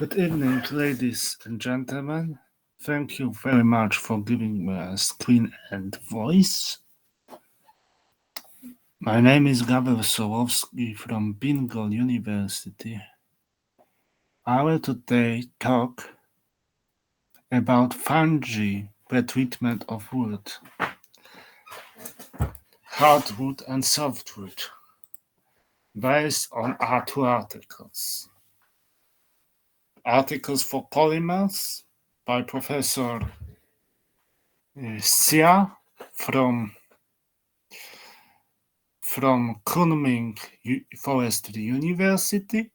Good evening, ladies and gentlemen. Thank you very much for giving me a screen and voice. My name is Gawel Solosky from Bengal University. I will today talk about fungi pretreatment of wood, hardwood and softwood, based on our two articles. Articles for polymers by Professor Xia from Kunming Forestry University,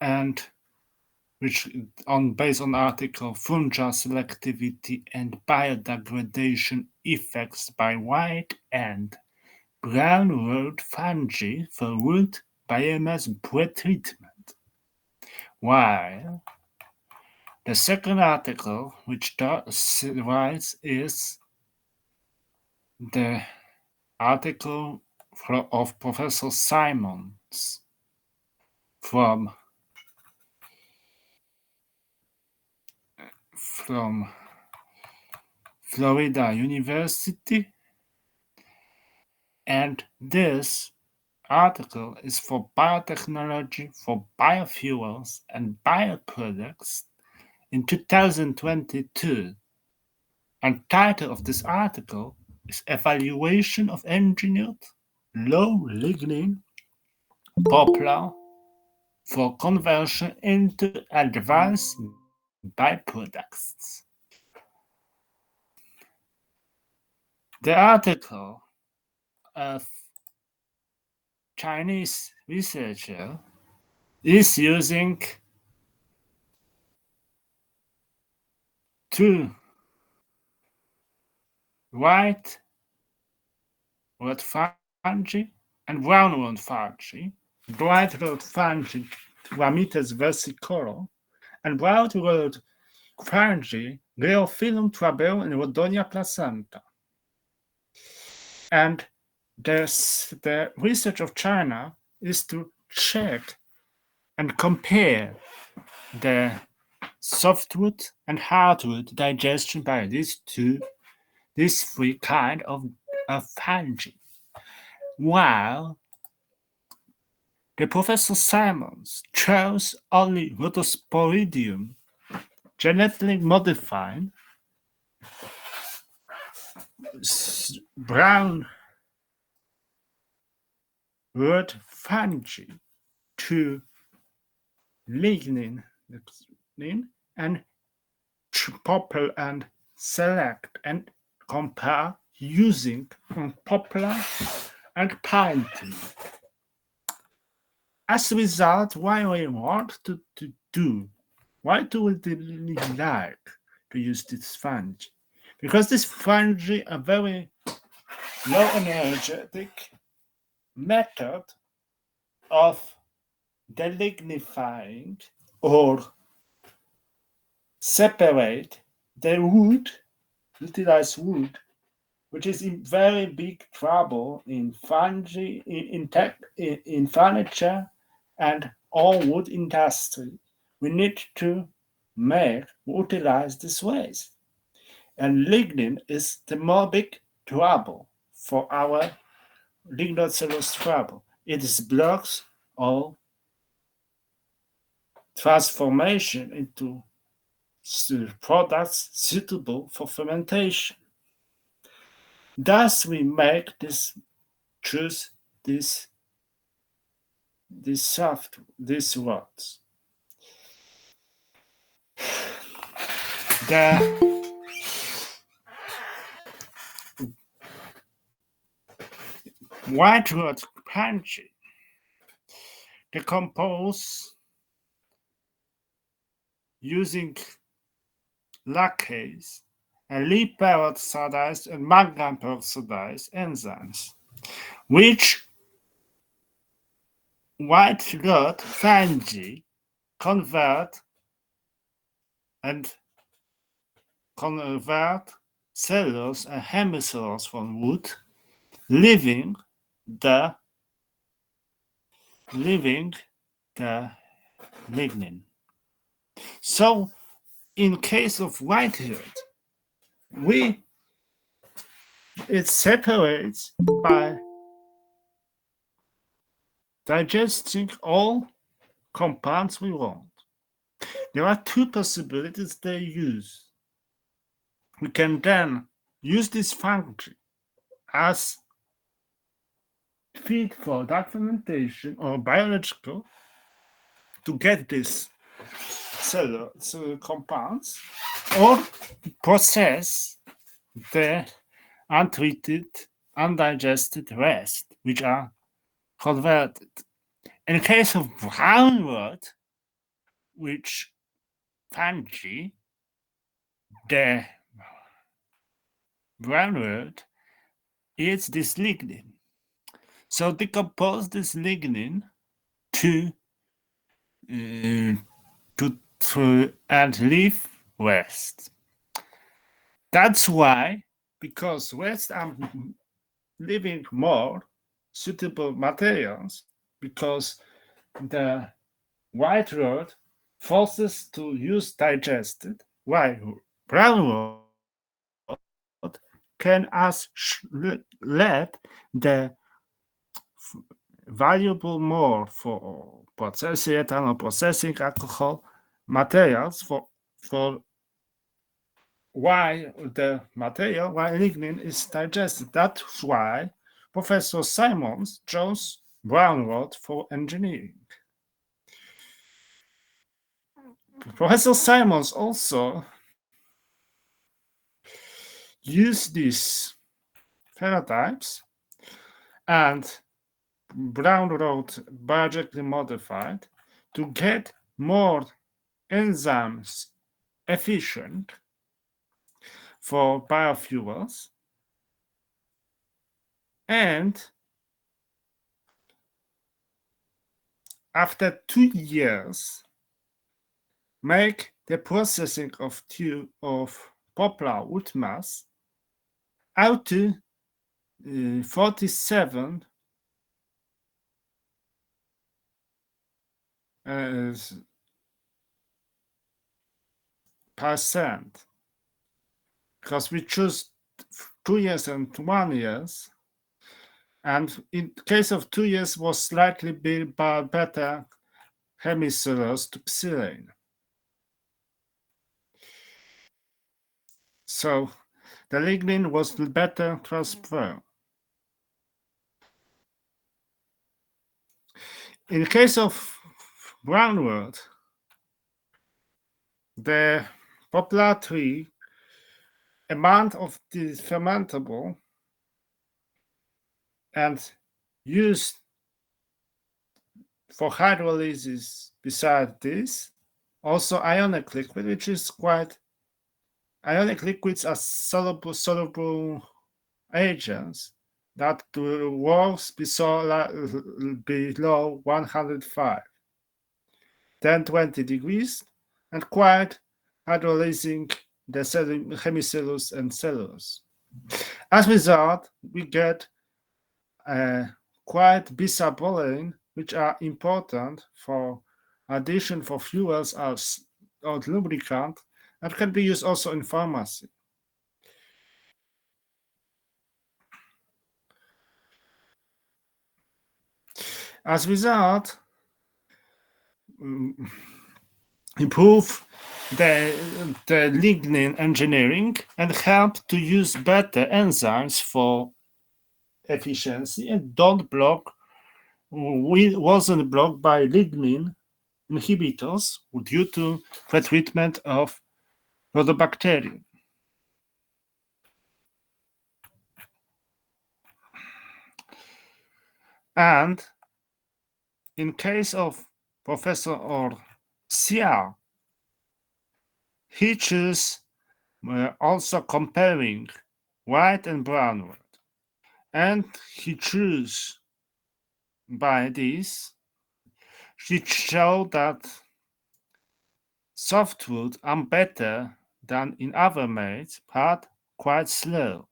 and which based on article Fungal Selectivity and Biodegradation Effects by White and Brown Wood Fungi for Wood Biomass Pretreatment. While the second article, which writes, is the article of Professor Simons from Florida University, and this article is for biotechnology for biofuels and bioproducts in 2022, and title of this article is Evaluation of Engineered Low Lignin Poplar for Conversion into Advanced Byproducts. The article of Chinese researcher is using two white wood fungi and brown wood fungi. Bright wood fungi Ramites versicolor and brown wood fungi Geophyllum trabeo and Rhodonia placenta. And the research of China is to check and compare the softwood and hardwood digestion by these three kind of fungi. While the Professor Simons chose only Rhodosporidium, genetically modified brown wood fungi to lignin and poplar and select and compare using poplar and pine tree. As a result, why do we like to use this fungi? Because this fungi are very low energetic method of delignifying or separate the wood, utilized wood, which is in very big trouble in fungi, in furniture and all wood industry. We need to utilize this waste. And lignin is the more big trouble for our lignocellulose trouble. It is blocks all transformation into products suitable for fermentation. Thus, we choose these words. The white wood fungi decompose using lactase and lead peroxidase and mangan peroxidase enzymes, which white wood fungi convert cellulose and hemicellulose from wood, leaving the lignin. So, in case of whitehead, it separates by digesting all compounds we want. There are two possibilities they use. We can then use this function as feed for that fermentation or biological to get these cellular compounds, or process the untreated, undigested rest, which are converted. In case of brown rot, which fungi, the brown rot eats this lignin. So decompose this lignin to and leave rest. That's why, because rest are leaving more suitable materials, because the white rod forces to use digested, while brown rod can let the valuable more for processing ethanol, processing alcohol materials for why the material, why lignin is digested. That's why Professor Simons chose brown rod for engineering. Professor Simons also used these phenotypes and brown rod biologically modified to get more enzymes efficient for biofuels, and after 2 years make the processing of poplar wood mass out to 47 percent, because we choose 2 years and 1 years, and in case of 2 years was slightly better hemicellulose to xylene. So the lignin was better transfer. In the case of brownwood, the poplar tree amount of the fermentable and used for hydrolysis beside this, also ionic liquid, which is quite, ionic liquids are soluble agents that works below 105, 10-20 degrees, and quite hydrolyzing the hemicellulose and cellulose. As a result, we get quite bisabolane, which are important for addition for fuels as or lubricant, and can be used also in pharmacy. As a result, improve the lignin engineering and help to use better enzymes for efficiency, and don't block, wasn't blocked by lignin inhibitors due to the treatment of Rhodobacterium. And in case of Professor Xia, he chose also comparing white and brown wood. And he chose by this, he showed that softwood are better than in other maize, but quite slow,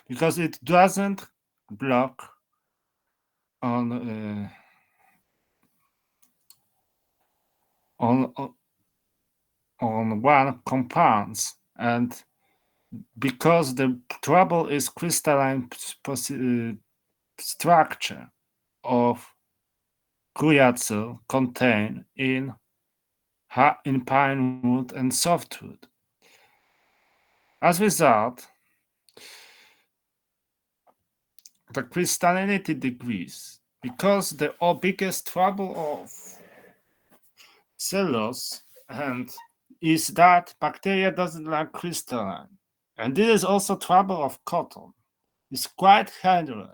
because it doesn't block on on one compounds, and because the trouble is crystalline structure of Guyazo contained in pine wood and softwood. As a result, the crystallinity decreases because the biggest trouble of cellulose and is that bacteria doesn't like crystalline. And this is also trouble of cotton. It's quite hydrolytic.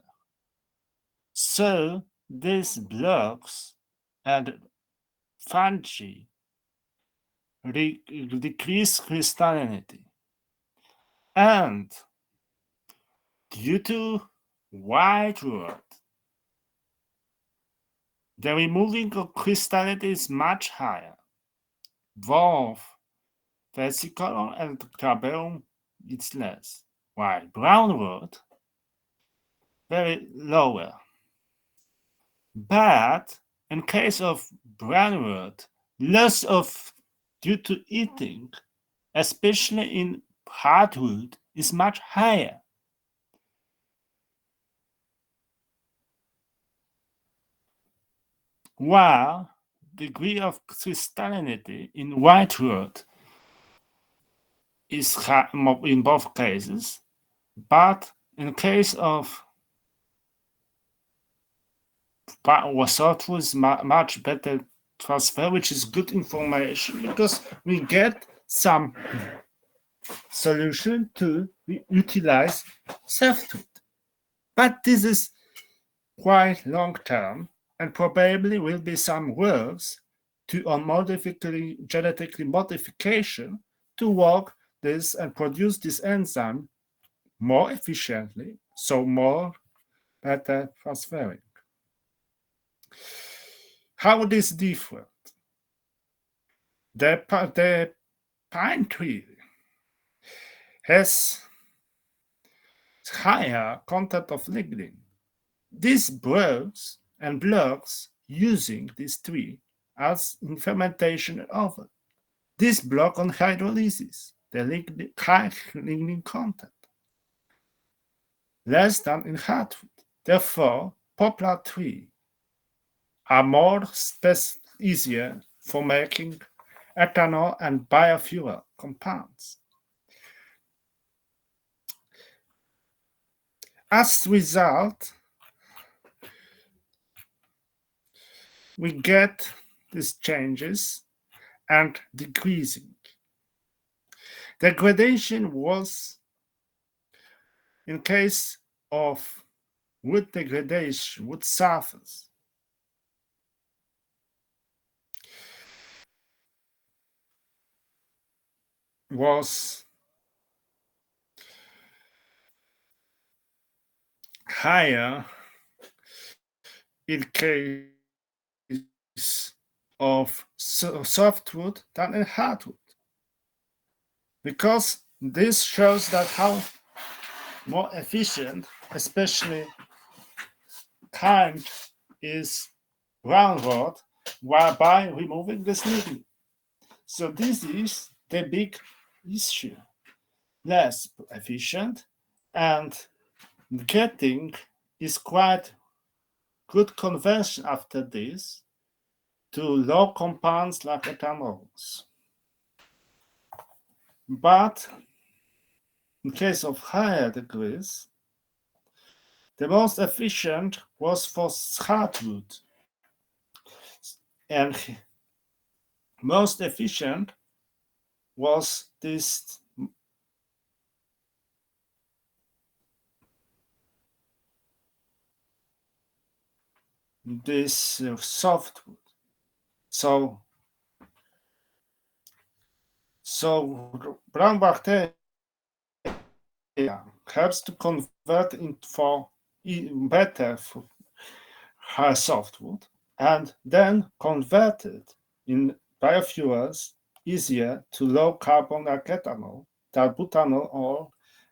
So these blocks and fungi decrease crystallinity. And due to white rot, the removing of crystallinity is much higher. Both versicolor and carbeum is less, while brown rot very lower. But in case of brown rot, loss of due to eating, especially in hardwood, is much higher. While degree of crystallinity in white rot is high in both cases, but in case of softwood is much better transfer, which is good information because we get some solution to utilize softwood. But this is quite long term and probably will be some works to on genetically modification to work this and produce this enzyme more efficiently, so more better transferring. How this different? The pine tree has higher content of lignin. This breaks and blocks using this tree as in fermentation oven. This block on hydrolysis, the high lignin content, less than in hardwood. Therefore, poplar tree are more easier for making ethanol and biofuel compounds. As a result, we get these changes and decreasing. Degradation was, in case of wood degradation, wood surface, was higher in case of softwood than in hardwood. Because this shows that how more efficient, especially kind, is brown rot while by removing the lignin. So this is the big issue. Less efficient and getting is quite good conversion after this to low compounds like ethanols. But in case of higher degrees, the most efficient was for hardwood, and most efficient was this softwood. So brown bacteria helps to convert it for better for softwood and then convert it in biofuels easier to low carbon like ethanol than butanol or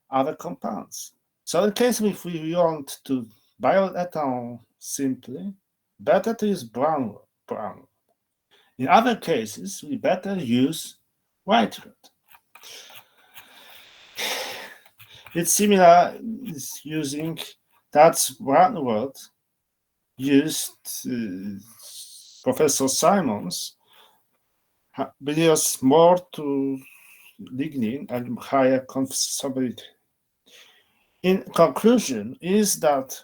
other compounds. So in case if we want to bioethanol simply, better to use brown. In other cases, we better use white rot. It's similar is using that's one word used Professor Simons believes more to lignin and higher confessibility. In conclusion, is that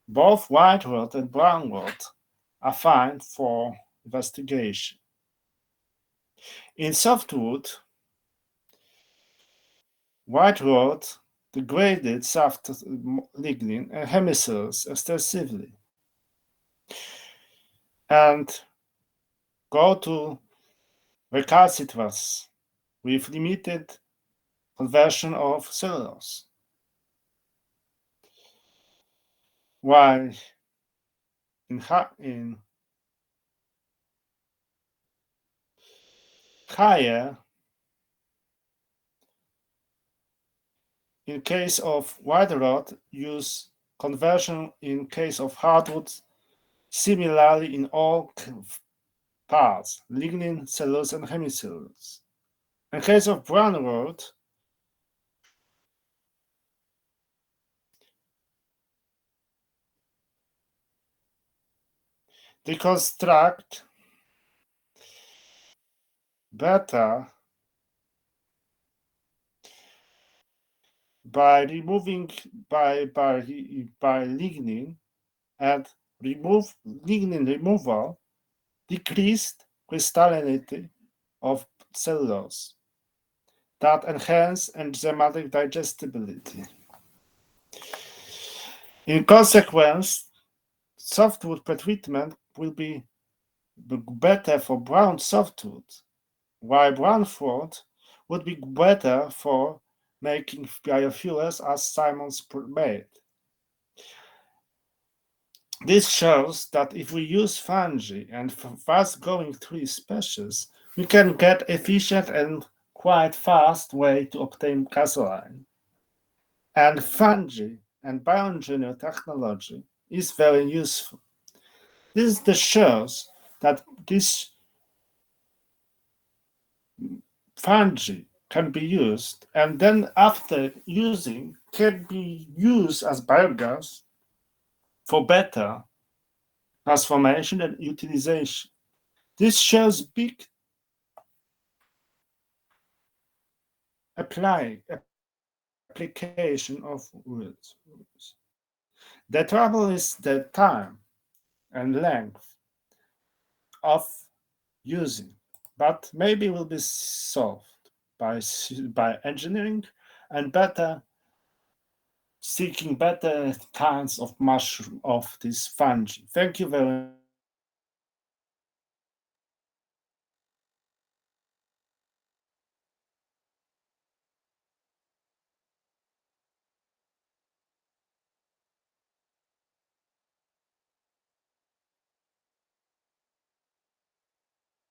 both white rot and brown rot are fine for investigation. In softwood, white rot degraded soft lignin and hemicells extensively and go to recalcitrance with limited conversion of cellulose. While in higher, in case of white rot, use conversion in case of hardwood, similarly in all parts, lignin, cellulose, and hemicellulose. In case of brown rot, deconstruct better by removing by lignin and lignin removal decreased crystallinity of cellulose that enhance enzymatic digestibility. In consequence, softwood pretreatment will be better for brown softwood, while brown fruit would be better for making biofuels as Simons made. This shows that if we use fungi and fast-growing tree species, we can get efficient and quite fast way to obtain gasoline. And fungi and bioengineer technology is very useful. This shows that this fungi can be used and then after using can be used as biogas for better transformation and utilization. This shows big application of words. The trouble is the time and length of using, but maybe will be solved by engineering and better seeking better kinds of mushroom of this fungi. Thank you very much.